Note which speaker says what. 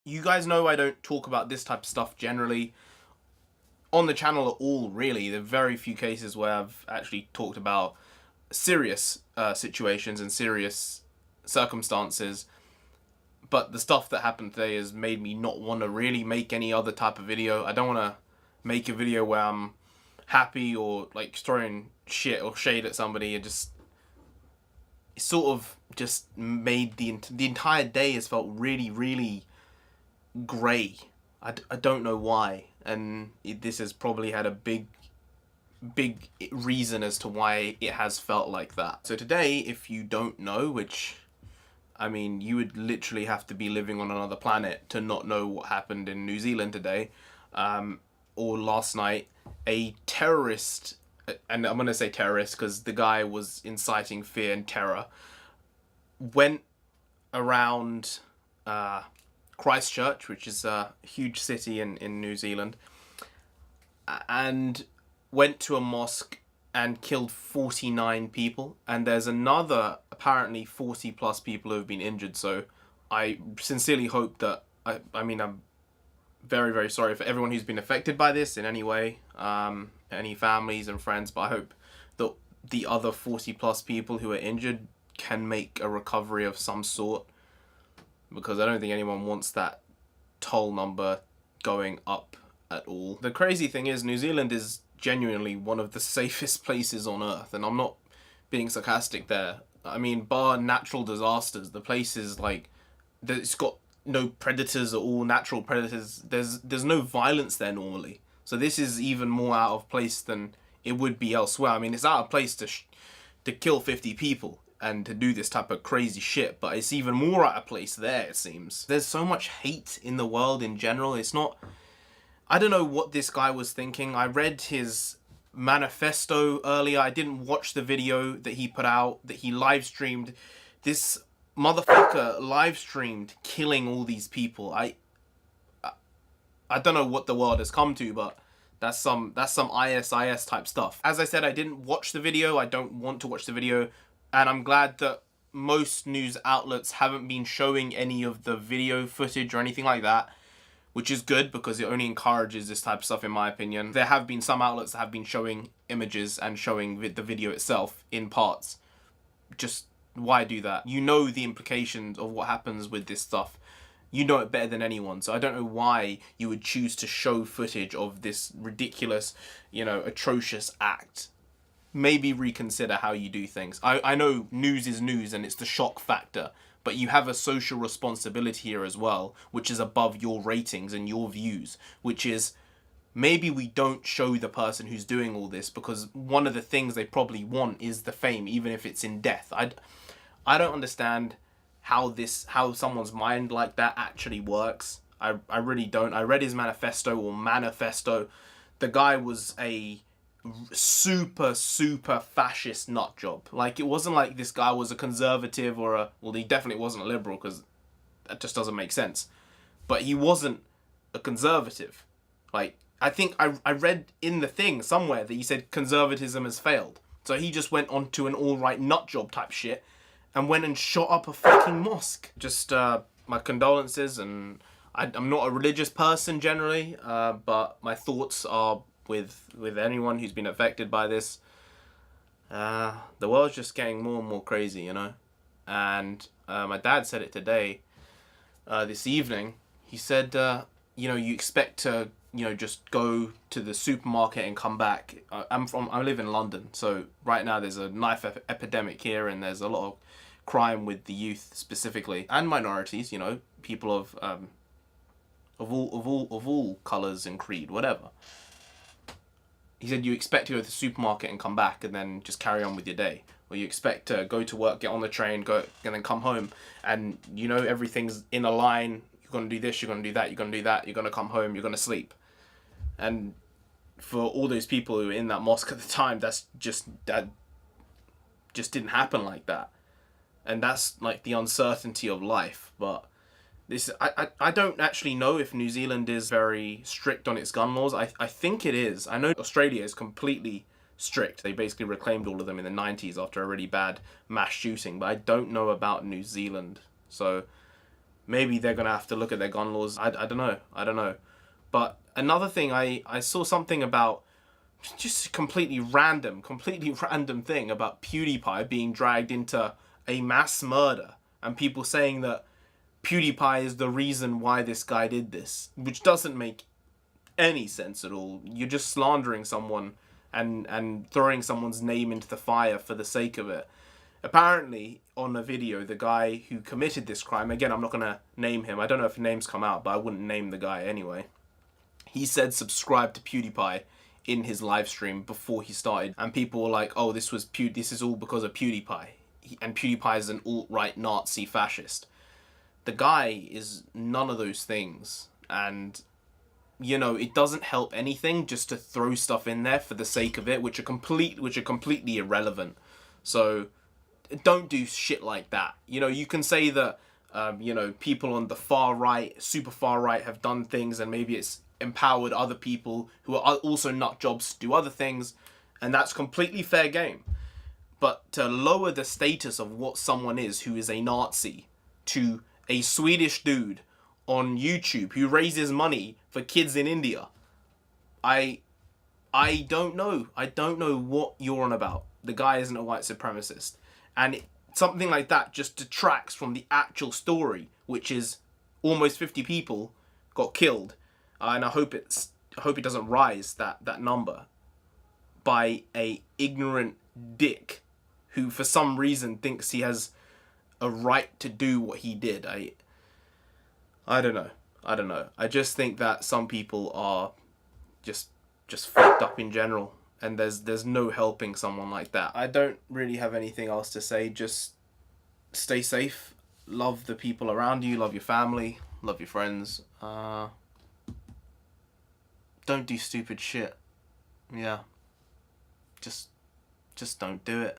Speaker 1: You guys know I don't talk about this type of stuff generally on the channel at all, really. There are very few cases where I've actually talked about serious situations and serious circumstances. But the stuff that happened today has made me not want to really make any other type of video. I don't want to make a video where I'm happy or like throwing shit or shade at somebody. It sort of just made the entire day has felt really, really grey. I don't know why, and this has probably had a big reason as to why it has felt like that. So today, if you don't know, which, I mean, you would literally have to be living on another planet to not know what happened in New Zealand today, or last night, a terrorist, and I'm going to say terrorist because the guy was inciting fear and terror, went around Christchurch, which is a huge city in New Zealand, and went to a mosque and killed 49 people, and there's another apparently 40 plus people who have been injured. So I sincerely hope that I mean, I'm very, very sorry for everyone who's been affected by this in any way, any families and friends, but I hope that the other 40 plus people who are injured can make a recovery of some sort, because I don't think anyone wants that toll number going up at all. The crazy thing is, New Zealand is genuinely one of the safest places on earth, and I'm not being sarcastic there. I mean, bar natural disasters, the place is like, it's got no predators at all, natural predators. There's no violence there normally. So this is even more out of place than it would be elsewhere. I mean, it's out of place to kill 50 people and to do this type of crazy shit, but it's even more out of place there, it seems. There's so much hate in the world in general. It's not... I don't know what this guy was thinking. I read his manifesto earlier. I didn't watch the video that he put out, that he live streamed. This motherfucker live streamed killing all these people. I don't know what the world has come to, but that's some ISIS type stuff. As I said, I didn't watch the video. I don't want to watch the video. And I'm glad that most news outlets haven't been showing any of the video footage or anything like that, which is good because it only encourages this type of stuff, in my opinion. There have been some outlets that have been showing images and showing the video itself in parts. Just why do that? You know the implications of what happens with this stuff. You know it better than anyone, so I don't know why you would choose to show footage of this ridiculous, you know, atrocious act. Maybe reconsider how you do things. I know news is news and it's the shock factor, but you have a social responsibility here as well, which is above your ratings and your views, which is maybe we don't show the person who's doing all this, because one of the things they probably want is the fame, even if it's in death. I don't understand how someone's mind like that actually works. I really don't. I read his manifesto. The guy was a super fascist nut job. Like, it wasn't like this guy was a conservative or well, he definitely wasn't a liberal, because that just doesn't make sense. But he wasn't a conservative. Like, I think I read in the thing somewhere that he said conservatism has failed. So he just went on to an all-right nut job type shit and went and shot up a fucking mosque. Just my condolences, and I'm not a religious person generally, but my thoughts are with anyone who's been affected by this. The world's just getting more and more crazy, you know. And my dad said it today, this evening. He said, you know, you expect to, you know, just go to the supermarket and come back. I live in London, so right now there's a knife epidemic here, and there's a lot of crime with the youth specifically, and minorities. You know, people of all colours and creed, whatever. He said you expect to go to the supermarket and come back and then just carry on with your day. Or you expect to go to work, get on the train, go and then come home, and you know everything's in a line. You're going to do this, you're going to do that, you're going to do that, you're going to come home, you're going to sleep. And for all those people who were in that mosque at the time, that just didn't happen like that. And that's like the uncertainty of life. But this, I don't actually know if New Zealand is very strict on its gun laws. I think it is. I know Australia is completely strict. They basically reclaimed all of them in the 90s after a really bad mass shooting. But I don't know about New Zealand. So maybe they're gonna have to look at their gun laws. I don't know. I don't know. But another thing, I saw something about just a completely random thing about PewDiePie being dragged into a mass murder, and people saying that PewDiePie is the reason why this guy did this, which doesn't make any sense at all. You're just slandering someone and throwing someone's name into the fire for the sake of it. Apparently, on a video, the guy who committed this crime, again, I'm not going to name him, I don't know if names come out, but I wouldn't name the guy anyway. He said subscribe to PewDiePie in his live stream before he started, and people were like, oh, this is all because of PewDiePie. And PewDiePie is an alt-right Nazi fascist. The guy is none of those things, and you know, it doesn't help anything just to throw stuff in there for the sake of it, which are completely irrelevant. So don't do shit like that. You know, you can say that you know, people on the far right, super far right, have done things, and maybe it's empowered other people who are also nut jobs to do other things, and that's completely fair game. But to lower the status of what someone is who is a Nazi to a Swedish dude on YouTube who raises money for kids in India, I don't know. I don't know what you're on about. The guy isn't a white supremacist. And something like that just detracts from the actual story, which is almost 50 people got killed. And I hope it doesn't rise that number by a ignorant dick who for some reason thinks he has a right to do what he did. I don't know. I just think that some people are just fucked up in general, and there's no helping someone like that. I don't really have anything else to say. Just stay safe, love the people around you, love your family, love your friends. Don't do stupid shit. Yeah. Just don't do it.